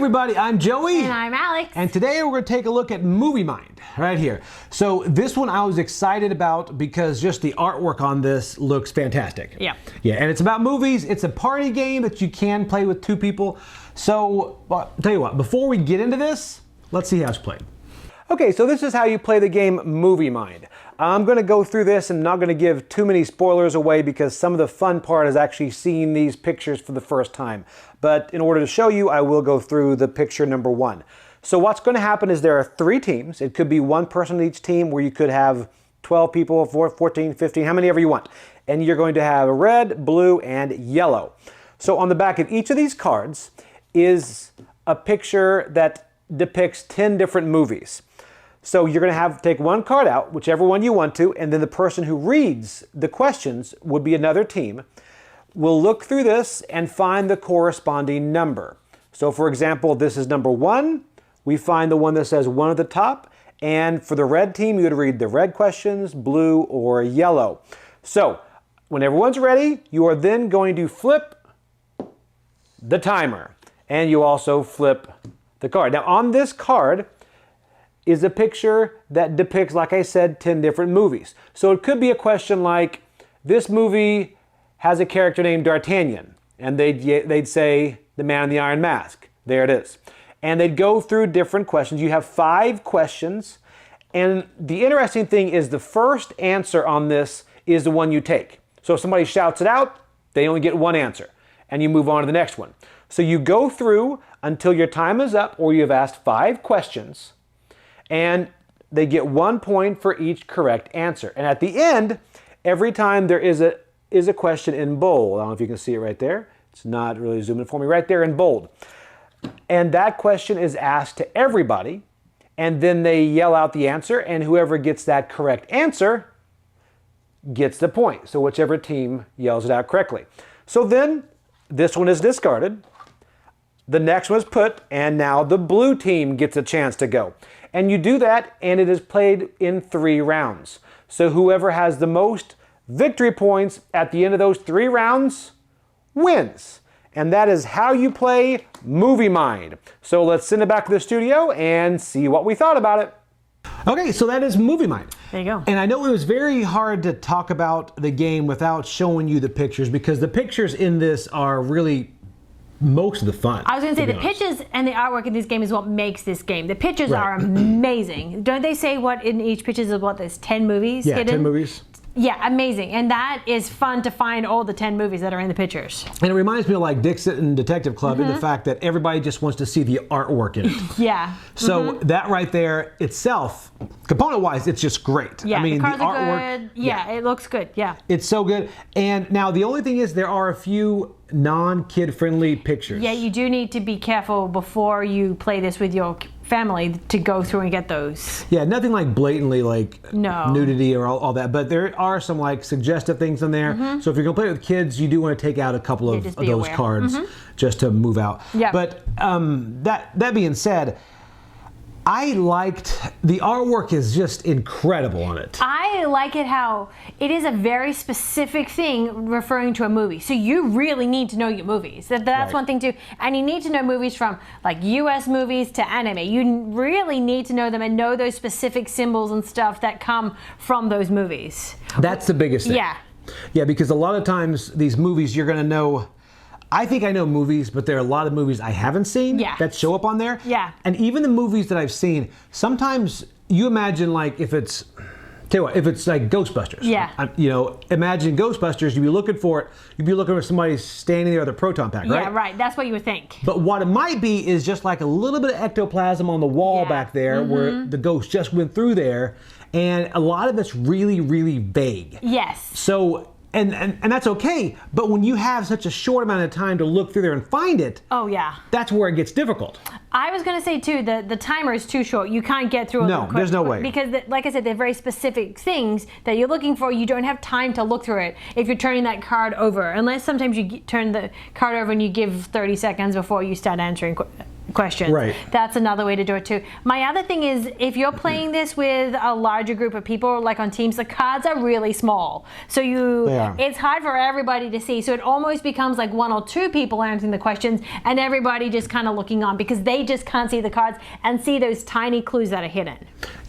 everybody, I'm Joey. And I'm Alex. And today we're going to take a look at Movie Mind, right here. So this one I was excited about because just the artwork on this looks fantastic. Yeah. Yeah, and it's about movies. It's a party game that you can play with two people. So, well, I'll tell you what, before we get into this, let's see how it's played. Okay, so this is how you play the game Movie Mind. I'm going to go through this and not going to give too many spoilers away because some of the fun part is actually seeing these pictures for the first time. But in order to show you, I will go through the picture number one. So what's going to happen is there are 3 teams. It could be one person on each team where you could have 12 people, 14, 15, how many ever you want. And you're going to have red, blue, and yellow. So on the back of each of these cards is a picture that depicts 10 different movies. So you're going to have to take one card out, whichever one you want to, and then the person who reads the questions would be another team. We'll look through this and find the corresponding number. So for example, this is number 1. We find the one that says 1 at the top. And for the red team, you would read the red questions, blue or yellow. So when everyone's ready, you are then going to flip the timer. And you also flip the card. Now on this card is a picture that depicts, like I said, 10 different movies. So it could be a question like, this movie has a character named D'Artagnan, and they'd say, the man in the iron mask. There it is. And they'd go through different questions. You have 5 questions, and the interesting thing is the first answer on this is the one you take. So if somebody shouts it out, they only get one answer, and you move on to the next one. So you go through until your time is up, or you've asked 5 questions, and they get 1 point for each correct answer. And at the end, every time there is a question in bold. I don't know if you can see it right there. It's not really zooming for me. Right there in bold. And that question is asked to everybody, and then they yell out the answer, and whoever gets that correct answer gets the point. So whichever team yells it out correctly. So then this one is discarded. The next one is put, and now the blue team gets a chance to go. And you do that, and it is played in 3 rounds. So whoever has the most victory points at the end of those 3 rounds wins. And that is how you play Movie Mind. So let's send it back to the studio and see what we thought about it. Okay, so that is Movie Mind. There you go. And I know it was very hard to talk about the game without showing you the pictures because the pictures in this are really most of the fun. I was going to say the pictures and the artwork in this game is what makes this game. The pictures are amazing. Don't they say what in each picture is what there's 10 movies hidden? 10 movies. Yeah, amazing. And that is fun to find all the 10 movies that are in the pictures. And it reminds me of like Dixit and Detective Club in the fact that everybody just wants to see the artwork in it. Yeah. So that right there itself, component-wise, it's just great. Yeah, I mean, the cards artwork, are good. Yeah, it looks good. Yeah. It's so good. And now the only thing is there are a few non-kid friendly pictures. Yeah, you do need to be careful before you play this with your family to go through and get those. Yeah, nothing like blatantly like nudity or all that, but there are some like suggestive things in there. So if you're gonna play with kids, you do want to take out a couple of those cards just to move out. Yeah. But that being said, I liked the artwork is just incredible on it. I like it how it is a very specific thing referring to a movie. So you really need to know your movies. That's one thing too. And you need to know movies from like US movies to anime. You really need to know them and know those specific symbols and stuff that come from those movies. That's the biggest thing. Yeah. Yeah, because a lot of times these movies you're gonna know. I think I know movies, but there are a lot of movies I haven't seen that show up on there. Yeah. And even the movies that I've seen, sometimes you imagine like if it's, tell you what, if it's like Ghostbusters. Yeah. You know, imagine Ghostbusters, you'd be looking for it, you'd be looking for somebody standing there with a proton pack, right? Yeah, right. That's what you would think. But what it might be is just like a little bit of ectoplasm on the wall back there where the ghost just went through there. And a lot of it's really, really vague. Yes. So, and that's okay, but when you have such a short amount of time to look through there and find it, that's where it gets difficult. I was going to say too, the timer is too short. You can't get through No, there's no way. Because like I said, they're very specific things that you're looking for. You don't have time to look through it if you're turning that card over, unless sometimes you turn the card over and you give 30 seconds before you start answering questions. Right. That's another way to do it too. My other thing is, if you're playing this with a larger group of people, like on teams, the cards are really small. So it's hard for everybody to see. So it almost becomes like 1 or 2 people answering the questions and everybody just kind of looking on because they just can't see the cards and see those tiny clues that are hidden.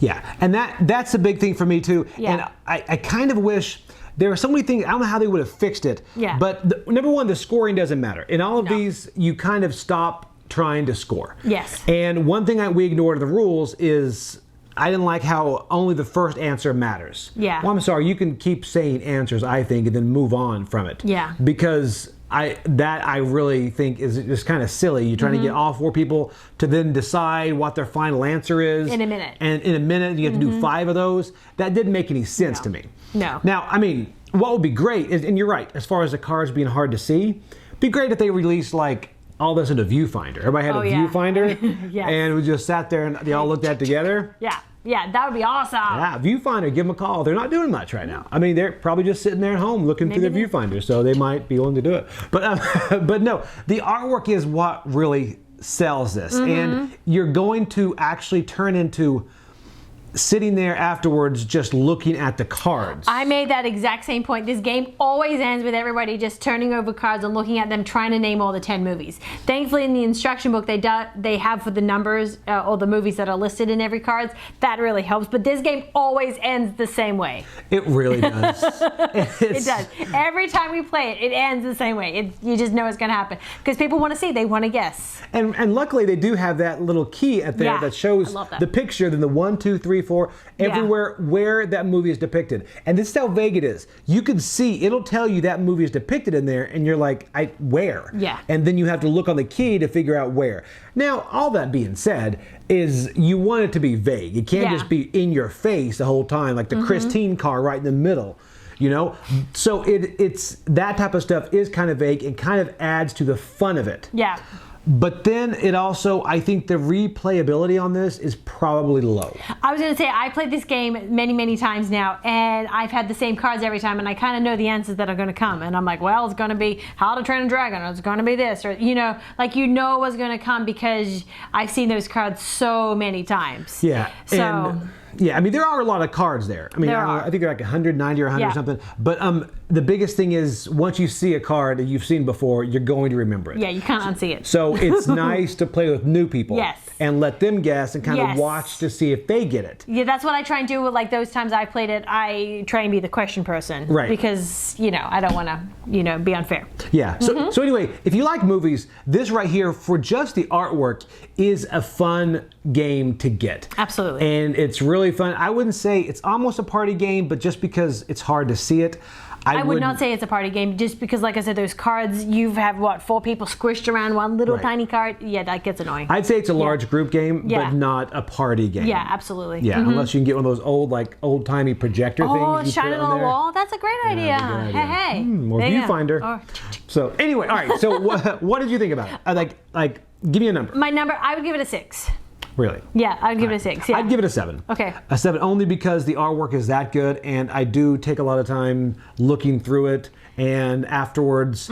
Yeah, and that's a big thing for me too. Yeah. And I kind of wish there were so many things, I don't know how they would have fixed it. Yeah. But number one, the scoring doesn't matter. In all of these, you kind of stop trying to score. Yes. And one thing we ignored in the rules is I didn't like how only the first answer matters. Yeah. Well, I'm sorry, you can keep saying answers, I think, and then move on from it. Yeah. Because I really think is just kind of silly. You're trying to get all 4 people to then decide what their final answer is. In a minute. And in a minute, you have to do 5 of those. That didn't make any sense to me. No. Now, I mean, what would be great, is, and you're right, as far as the cards being hard to see, it'd be great if they released like all this in a viewfinder. Everybody had a viewfinder, Yes. and we just sat there and they all looked at it together. Yeah, that would be awesome. Yeah, viewfinder, give them a call. They're not doing much right now. I mean, they're probably just sitting there at home looking through their viewfinder, so they might be willing to do it. But but no, the artwork is what really sells this, and you're going to actually turn into sitting there afterwards just looking at the cards. I made that exact same point. This game always ends with everybody just turning over cards and looking at them, trying to name all the 10 movies. Thankfully, in the instruction book, they have for the numbers or the movies that are listed in every card. That really helps. But this game always ends the same way. It really does. It does. Every time we play it, it ends the same way. You just know it's going to happen because people want to see. They want to guess. And luckily, they do have that little key at there that shows the picture, then the 1, 2, 3, 4, everywhere where that movie is depicted. And this is how vague it is. You can see, it'll tell you that movie is depicted in there, and you're like, where? Yeah. And then you have to look on the key to figure out where. Now, all that being said, is you want it to be vague. It can't just be in your face the whole time, like the Christine car right in the middle. You know, so it's that type of stuff is kind of vague and kind of adds to the fun of it. Yeah. But then it also, I think the replayability on this is probably low. I was going to say, I played this game many, many times now, and I've had the same cards every time, and I kind of know the answers that are going to come. And I'm like, well, it's going to be How to Train a Dragon, or it's going to be this, or, you know, like you know what's going to come because I've seen those cards so many times. Yeah. So... yeah, I mean, there are a lot of cards there. I mean, I think they're like 190 or 100 or something. But the biggest thing is once you see a card that you've seen before, you're going to remember it. Yeah, you can't unsee it. So it's nice to play with new people. Yes. And let them guess and kind of watch to see if they get it. Yeah, that's what I try and do with like those times I played it. I try and be the question person. Right. Because, you know, I don't want to, you know, be unfair. Yeah. So anyway, if you like movies, this right here, for just the artwork, is a fun game to get. Absolutely. And it's really fun. I wouldn't say it's almost a party game, but just because it's hard to see it, I would not say it's a party game just because, like I said, those cards, you have, what, 4 people squished around one little tiny card? Yeah, that gets annoying. I'd say it's a large group game, but not a party game. Yeah, absolutely. Yeah, unless you can get one of those old, like, old-timey projector things. Oh, shine it on the wall? That's a great idea. Hey. Or viewfinder. So, anyway, all right. So, what did you think about it? Like, give me a number. My number, I would give it a 6. Really? Yeah, I'd give it a 6. Yeah. I'd give it a 7. Okay. A 7 only because the artwork is that good, and I do take a lot of time looking through it, and afterwards,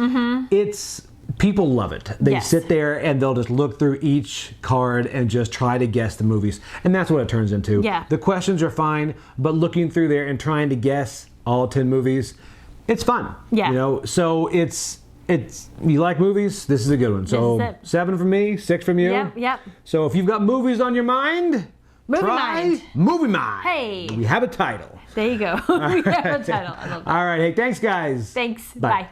people love it. They sit there and they'll just look through each card and just try to guess the movies, and that's what it turns into. Yeah. The questions are fine, but looking through there and trying to guess all 10 movies, it's fun. Yeah. You know, so it's you like movies, this is a good one. So 7 from me, 6 from you. Yep. So if you've got movies on your mind, try Movie Mind. Hey. We have a title. There you go. We have a title. I love that. All right. Hey, thanks, guys. Thanks. Bye. Bye.